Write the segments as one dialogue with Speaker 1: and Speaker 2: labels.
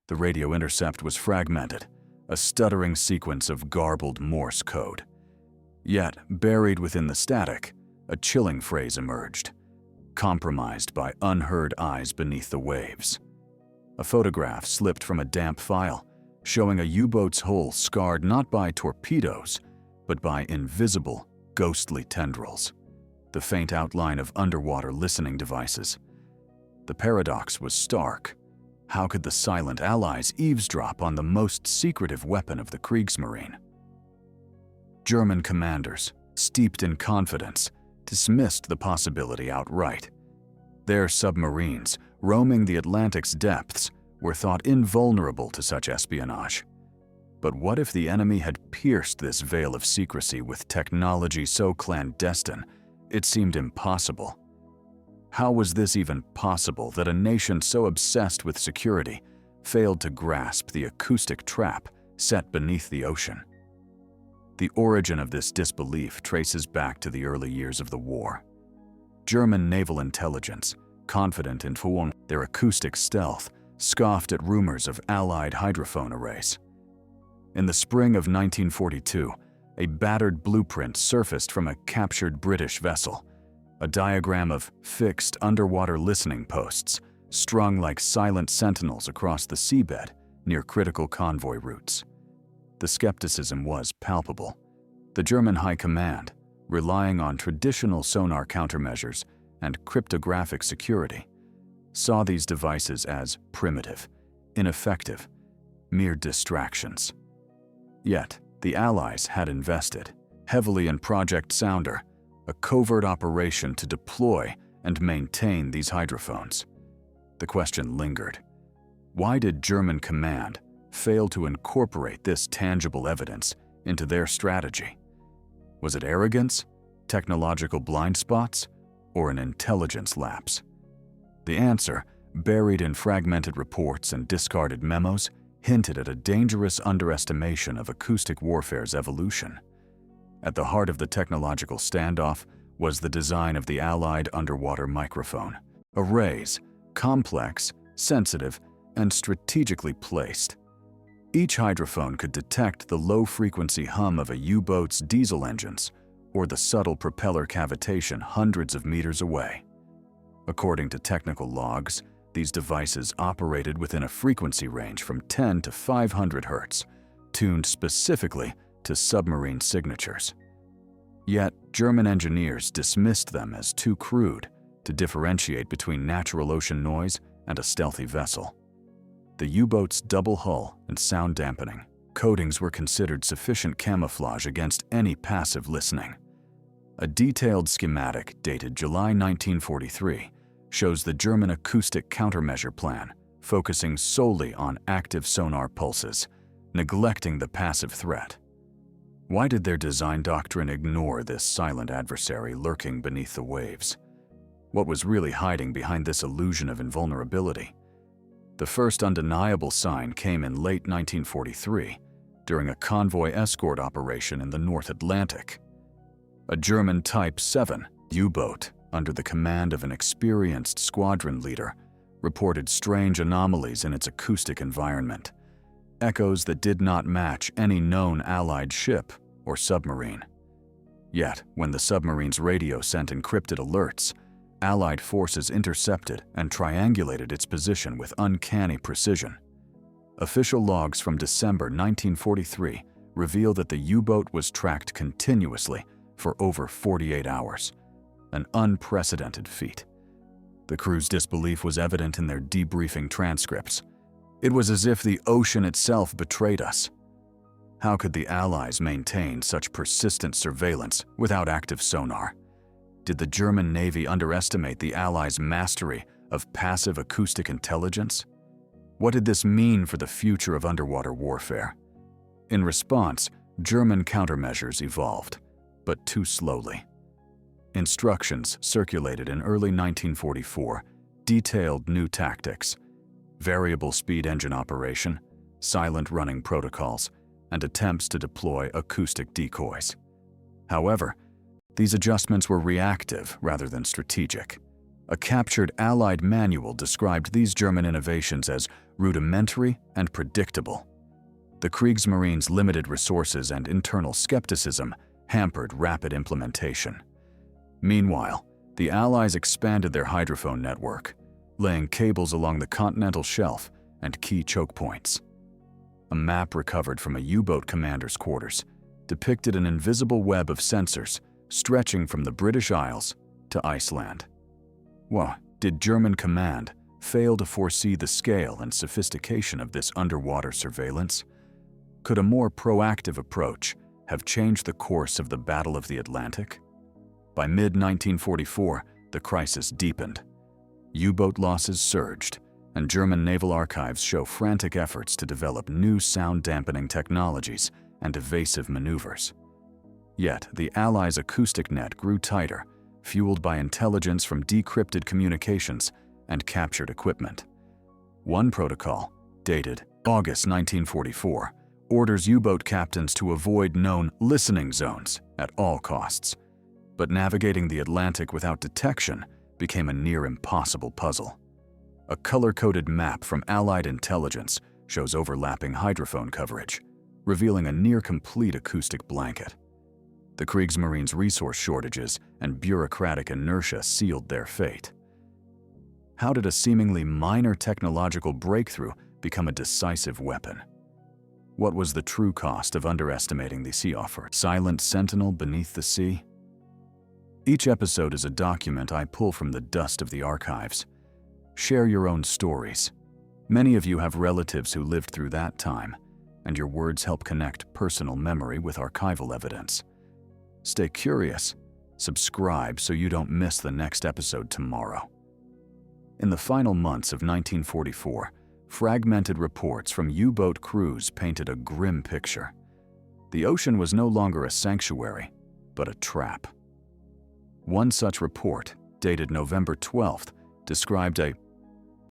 Speaker 1: The radio intercept was fragmented, a stuttering sequence of garbled Morse code. Yet, buried within the static, a chilling phrase emerged, compromised by unheard eyes beneath the waves. A photograph slipped from a damp file, showing a U-boat's hull scarred not by torpedoes, but by invisible, ghostly tendrils, the faint outline of underwater listening devices. The paradox was stark. How could the silent Allies eavesdrop on the most secretive weapon of the Kriegsmarine? German commanders, steeped in confidence, dismissed the possibility outright. Their submarines, roaming the Atlantic's depths, were thought invulnerable to such espionage. But what if the enemy had pierced this veil of secrecy with technology so clandestine, it seemed impossible? How was this even possible that a nation so obsessed with security failed to grasp the acoustic trap set beneath the ocean? The origin of this disbelief traces back to the early years of the war. German naval intelligence, confident in their acoustic stealth, scoffed at rumors of Allied hydrophone arrays. In the spring of 1942, a battered blueprint surfaced from a captured British vessel, a diagram of fixed underwater listening posts strung like silent sentinels across the seabed near critical convoy routes. The skepticism was palpable. The German High Command, relying on traditional sonar countermeasures and cryptographic security, saw these devices as primitive, ineffective, mere distractions. Yet, the Allies had invested heavily in Project Sounder, a covert operation to deploy and maintain these hydrophones. The question lingered. Why did German command fail to incorporate this tangible evidence into their strategy? Was it arrogance, technological blind spots, or an intelligence lapse? The answer, buried in fragmented reports and discarded memos, hinted at a dangerous underestimation of acoustic warfare's evolution. At the heart of the technological standoff was the design of the Allied underwater microphone. Arrays, complex, sensitive, and strategically placed. Each hydrophone could detect the low-frequency hum of a U-boat's diesel engines or the subtle propeller cavitation hundreds of meters away. According to technical logs, these devices operated within a frequency range from 10 to 500 Hz, tuned specifically to submarine signatures. Yet, German engineers dismissed them as too crude to differentiate between natural ocean noise and a stealthy vessel. The U-boat's double hull and sound dampening coatings were considered sufficient camouflage against any passive listening. A detailed schematic dated July 1943 shows the German acoustic countermeasure plan, focusing solely on active sonar pulses, neglecting the passive threat. Why did their design doctrine ignore this silent adversary lurking beneath the waves? What was really hiding behind this illusion of invulnerability? The first undeniable sign came in late 1943, during a convoy escort operation in the North Atlantic. A German Type 7 U-boat, under the command of an experienced squadron leader, reported strange anomalies in its acoustic environment, echoes that did not match any known Allied ship or submarine. Yet, when the submarine's radio sent encrypted alerts, Allied forces intercepted and triangulated its position with uncanny precision. Official logs from December 1943 reveal that the U-boat was tracked continuously for over 48 hours, an unprecedented feat. The crew's disbelief was evident in their debriefing transcripts. It was as if the ocean itself betrayed us. How could the Allies maintain such persistent surveillance without active sonar? Did the German Navy underestimate the Allies' mastery of passive acoustic intelligence? What did this mean for the future of underwater warfare? In response, German countermeasures evolved, but too slowly. Instructions circulated in early 1944 detailed new tactics: variable speed engine operation, silent running protocols, and attempts to deploy acoustic decoys. However, these adjustments were reactive rather than strategic. A captured Allied manual described these German innovations as rudimentary and predictable. The Kriegsmarine's limited resources and internal skepticism hampered rapid implementation. Meanwhile, the Allies expanded their hydrophone network, laying cables along the continental shelf and key choke points. A map recovered from a U-boat commander's quarters depicted an invisible web of sensors stretching from the British Isles to Iceland. Well, did German command fail to foresee the scale and sophistication of this underwater surveillance? Could a more proactive approach have changed the course of the Battle of the Atlantic? By mid-1944, the crisis deepened. U-boat losses surged, and German naval archives show frantic efforts to develop new sound-dampening technologies and evasive maneuvers. Yet, the Allies' acoustic net grew tighter, fueled by intelligence from decrypted communications and captured equipment. One protocol, dated August 1944, orders U-boat captains to avoid known listening zones at all costs. But navigating the Atlantic without detection became a near impossible puzzle. A color-coded map from Allied intelligence shows overlapping hydrophone coverage, revealing a near-complete acoustic blanket. The Kriegsmarine's resource shortages and bureaucratic inertia sealed their fate. How did a seemingly minor technological breakthrough become a decisive weapon? What was the true cost of underestimating the sea offer? Silent sentinel beneath the sea? Each episode is a document I pull from the dust of the archives. Share your own stories. Many of you have relatives who lived through that time, and your words help connect personal memory with archival evidence. Stay curious. Subscribe so you don't miss the next episode tomorrow. In the final months of 1944, fragmented reports from U-boat crews painted a grim picture. The ocean was no longer a sanctuary, but a trap. One such report, dated November 12th, described a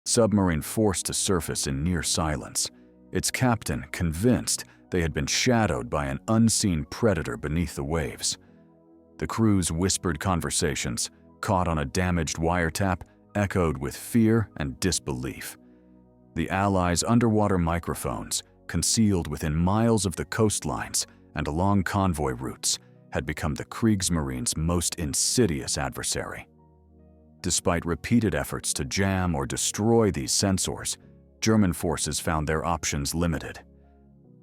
Speaker 1: submarine forced to surface in near silence, its captain convinced they had been shadowed by an unseen predator beneath the waves. The crew's whispered conversations, caught on a damaged wiretap, echoed with fear and disbelief. The Allies' underwater microphones, concealed within miles of the coastlines and along convoy routes, had become the Kriegsmarine's most insidious adversary. Despite repeated efforts to jam or destroy these sensors, German forces found their options limited.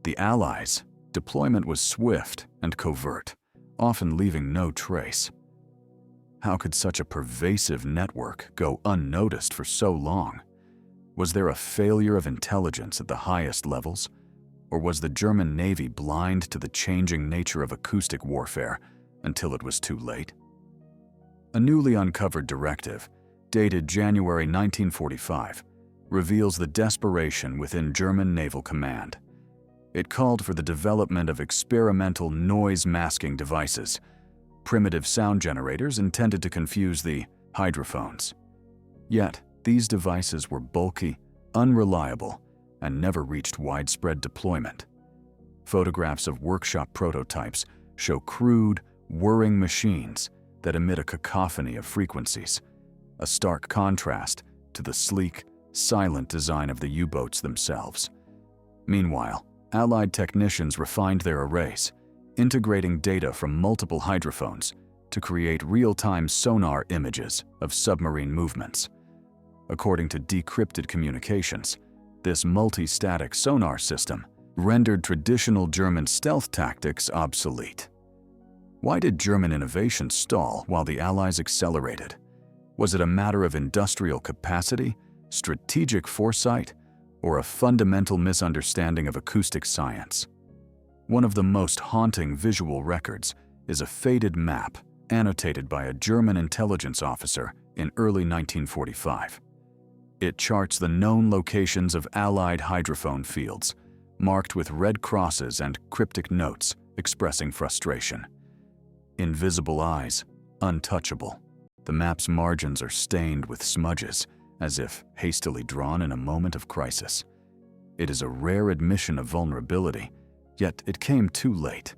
Speaker 1: The Allies' deployment was swift and covert, often leaving no trace. How could such a pervasive network go unnoticed for so long? Was there a failure of intelligence at the highest levels? Or was the German Navy blind to the changing nature of acoustic warfare until it was too late? A newly uncovered directive, dated January 1945, reveals the desperation within German naval command. It called for the development of experimental noise-masking devices, primitive sound generators intended to confuse the hydrophones. Yet, these devices were bulky, unreliable, and never reached widespread deployment. Photographs of workshop prototypes show crude, whirring machines that emit a cacophony of frequencies, a stark contrast to the sleek, silent design of the U-boats themselves. Meanwhile, Allied technicians refined their arrays, integrating data from multiple hydrophones to create real-time sonar images of submarine movements. According to decrypted communications, this multi-static sonar system rendered traditional German stealth tactics obsolete. Why did German innovation stall while the Allies accelerated? Was it a matter of industrial capacity, strategic foresight, or a fundamental misunderstanding of acoustic science? One of the most haunting visual records is a faded map annotated by a German intelligence officer in early 1945. It charts the known locations of Allied hydrophone fields, marked with red crosses and cryptic notes expressing frustration. Invisible eyes, untouchable. The map's margins are stained with smudges, as if hastily drawn in a moment of crisis. It is a rare admission of vulnerability, yet it came too late.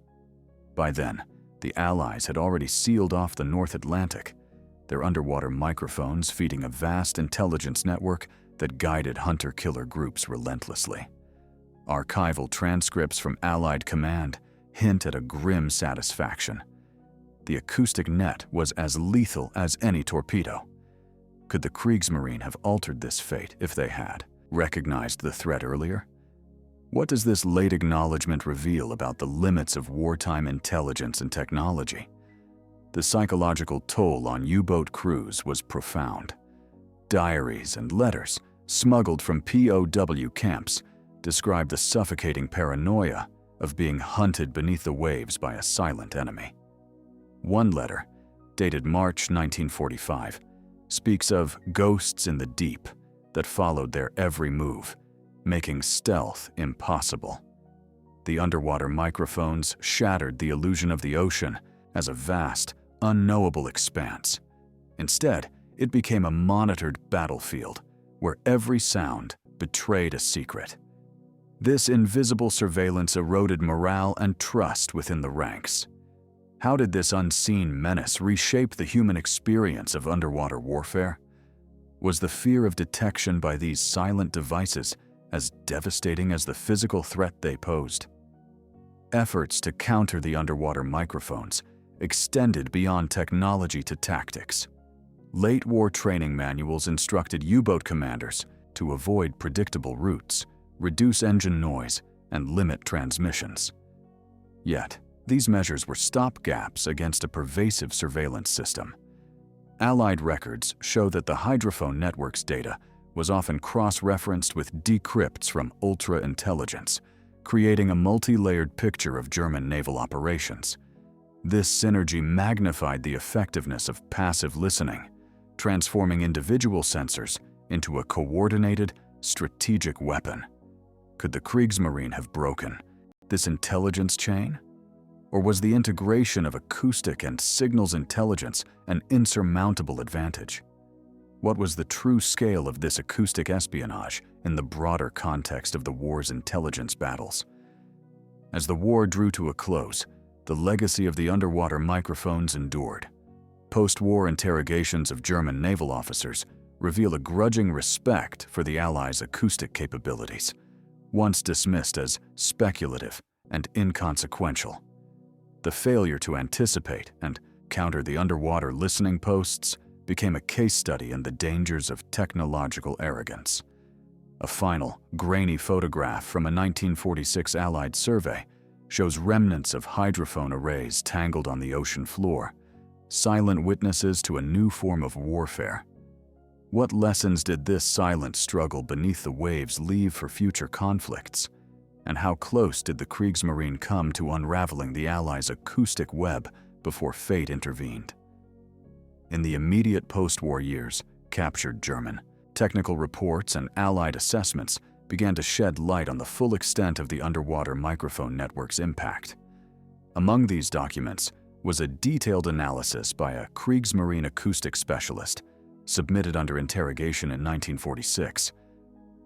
Speaker 1: By then, the Allies had already sealed off the North Atlantic, their underwater microphones feeding a vast intelligence network that guided hunter-killer groups relentlessly. Archival transcripts from Allied command hint at a grim satisfaction. The acoustic net was as lethal as any torpedo. Could the Kriegsmarine have altered this fate if they had recognized the threat earlier? What does this late acknowledgement reveal about the limits of wartime intelligence and technology? The psychological toll on U-boat crews was profound. Diaries and letters, smuggled from POW camps, describe the suffocating paranoia of being hunted beneath the waves by a silent enemy. One letter, dated March 1945, speaks of ghosts in the deep that followed their every move, making stealth impossible. The underwater microphones shattered the illusion of the ocean as a vast, unknowable expanse. Instead, it became a monitored battlefield where every sound betrayed a secret. This invisible surveillance eroded morale and trust within the ranks. How did this unseen menace reshape the human experience of underwater warfare? Was the fear of detection by these silent devices as devastating as the physical threat they posed? Efforts to counter the underwater microphones extended beyond technology to tactics. Late war training manuals instructed U-boat commanders to avoid predictable routes, reduce engine noise, and limit transmissions. Yet, these measures were stopgaps against a pervasive surveillance system. Allied records show that the hydrophone network's data was often cross-referenced with decrypts from ultra-intelligence, creating a multi-layered picture of German naval operations. This synergy magnified the effectiveness of passive listening, transforming individual sensors into a coordinated, strategic weapon. Could the Kriegsmarine have broken this intelligence chain? Or was the integration of acoustic and signals intelligence an insurmountable advantage? What was the true scale of this acoustic espionage in the broader context of the war's intelligence battles? As the war drew to a close, the legacy of the underwater microphones endured. Post-war interrogations of German naval officers reveal a grudging respect for the Allies' acoustic capabilities, once dismissed as speculative and inconsequential. The failure to anticipate and counter the underwater listening posts became a case study in the dangers of technological arrogance. A final, grainy photograph from a 1946 Allied survey shows remnants of hydrophone arrays tangled on the ocean floor, silent witnesses to a new form of warfare. What lessons did this silent struggle beneath the waves leave for future conflicts? And how close did the Kriegsmarine come to unraveling the Allies' acoustic web before fate intervened? In the immediate post-war years, captured German technical reports and Allied assessments began to shed light on the full extent of the underwater microphone network's impact. Among these documents was a detailed analysis by a Kriegsmarine acoustic specialist, submitted under interrogation in 1946.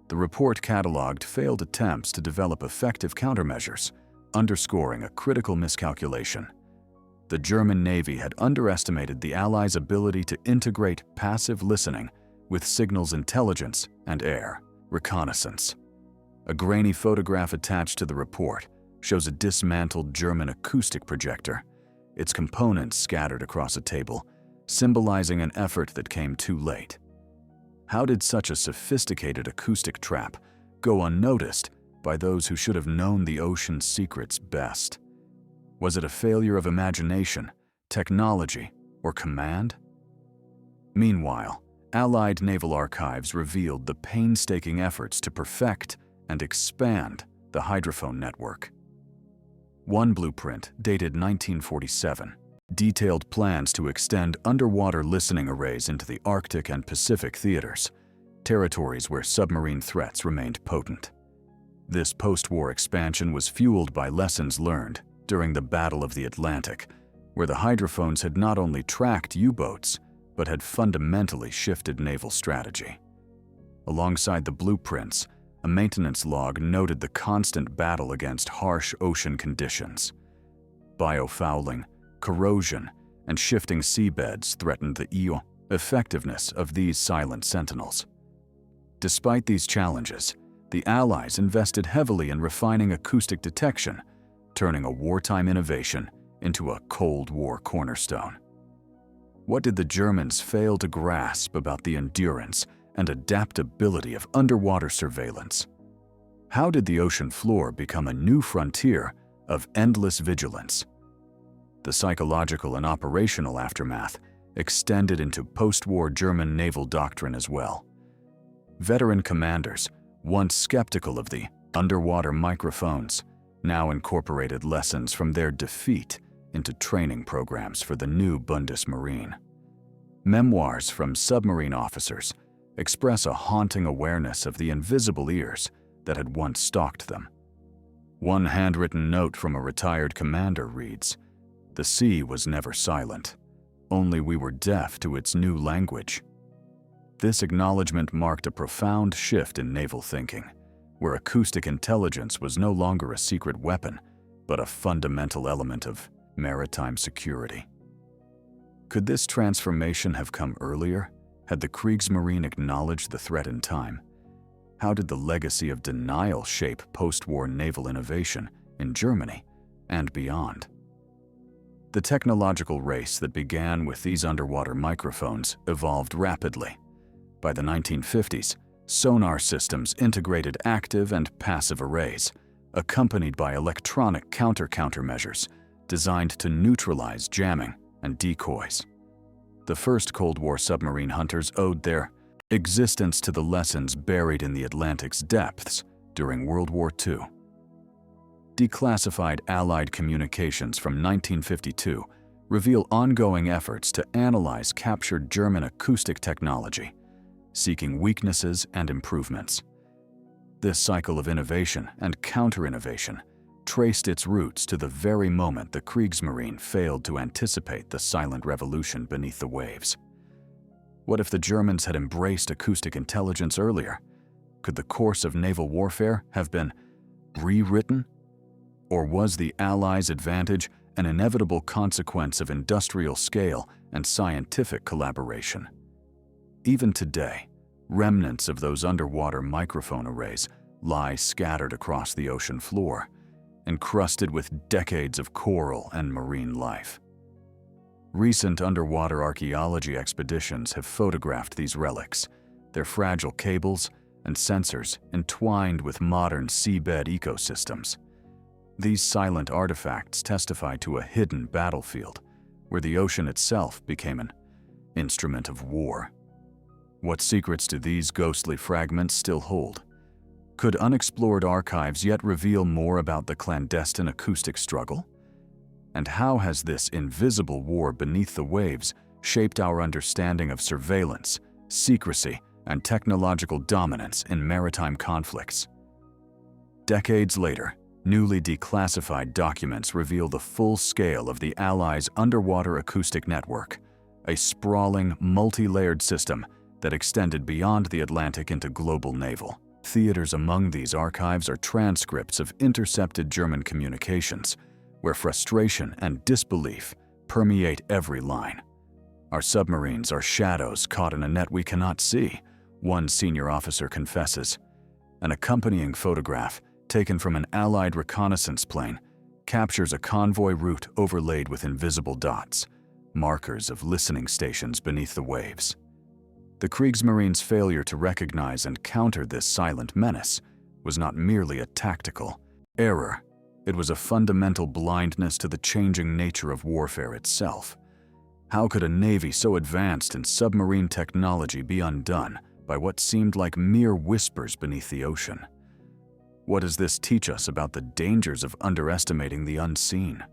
Speaker 1: The report cataloged failed attempts to develop effective countermeasures, underscoring a critical miscalculation. The German Navy had underestimated the Allies' ability to integrate passive listening with signals intelligence and air reconnaissance. A grainy photograph attached to the report shows a dismantled German acoustic projector, its components scattered across a table, symbolizing an effort that came too late. How did such a sophisticated acoustic trap go unnoticed by those who should have known the ocean's secrets best? Was it a failure of imagination, technology, or command? Meanwhile, Allied naval archives revealed the painstaking efforts to perfect and expand the hydrophone network. One blueprint, dated 1947, detailed plans to extend underwater listening arrays into the Arctic and Pacific theaters, territories where submarine threats remained potent. This post-war expansion was fueled by lessons learned during the Battle of the Atlantic, where the hydrophones had not only tracked U-boats, but had fundamentally shifted naval strategy. Alongside the blueprints, a maintenance log noted the constant battle against harsh ocean conditions. Biofouling, corrosion, and shifting seabeds threatened the effectiveness of these silent sentinels. Despite these challenges, the Allies invested heavily in refining acoustic detection, turning a wartime innovation into a Cold War cornerstone. What did the Germans fail to grasp about the endurance and adaptability of underwater surveillance? How did the ocean floor become a new frontier of endless vigilance? The psychological and operational aftermath extended into post-war German naval doctrine as well. Veteran commanders, once skeptical of the underwater microphones, now incorporated lessons from their defeat into training programs for the new Bundesmarine. Memoirs from submarine officers express a haunting awareness of the invisible ears that had once stalked them. One handwritten note from a retired commander reads, "The sea was never silent, only we were deaf to its new language." This acknowledgement marked a profound shift in naval thinking, where acoustic intelligence was no longer a secret weapon, but a fundamental element of maritime security. Could this transformation have come earlier, had the Kriegsmarine acknowledged the threat in time? How did the legacy of denial shape post-war naval innovation in Germany and beyond? The technological race that began with these underwater microphones evolved rapidly. By the 1950s, sonar systems integrated active and passive arrays, accompanied by electronic countermeasures designed to neutralize jamming and decoys. The first Cold War submarine hunters owed their existence to the lessons buried in the Atlantic's depths during World War II. Declassified Allied communications from 1952 reveal ongoing efforts to analyze captured German acoustic technology, seeking weaknesses and improvements. This cycle of innovation and counter-innovation traced its roots to the very moment the Kriegsmarine failed to anticipate the silent revolution beneath the waves. What if the Germans had embraced acoustic intelligence earlier? Could the course of naval warfare have been rewritten? Or was the Allies' advantage an inevitable consequence of industrial scale and scientific collaboration? Even today, remnants of those underwater microphone arrays lie scattered across the ocean floor, encrusted with decades of coral and marine life. Recent underwater archaeology expeditions have photographed these relics, their fragile cables and sensors entwined with modern seabed ecosystems. These silent artifacts testify to a hidden battlefield, where the ocean itself became an instrument of war. What secrets do these ghostly fragments still hold? Could unexplored archives yet reveal more about the clandestine acoustic struggle? And how has this invisible war beneath the waves shaped our understanding of surveillance, secrecy, and technological dominance in maritime conflicts? Decades later, newly declassified documents reveal the full scale of the Allies' underwater acoustic network, a sprawling, multi-layered system that extended beyond the Atlantic into global naval theaters. Among these archives are transcripts of intercepted German communications, where frustration and disbelief permeate every line. "Our submarines are shadows caught in a net we cannot see," one senior officer confesses. An accompanying photograph, taken from an Allied reconnaissance plane, captures a convoy route overlaid with invisible dots, markers of listening stations beneath the waves. The Kriegsmarine's failure to recognize and counter this silent menace was not merely a tactical error, it was a fundamental blindness to the changing nature of warfare itself. How could a navy so advanced in submarine technology be undone by what seemed like mere whispers beneath the ocean? What does this teach us about the dangers of underestimating the unseen?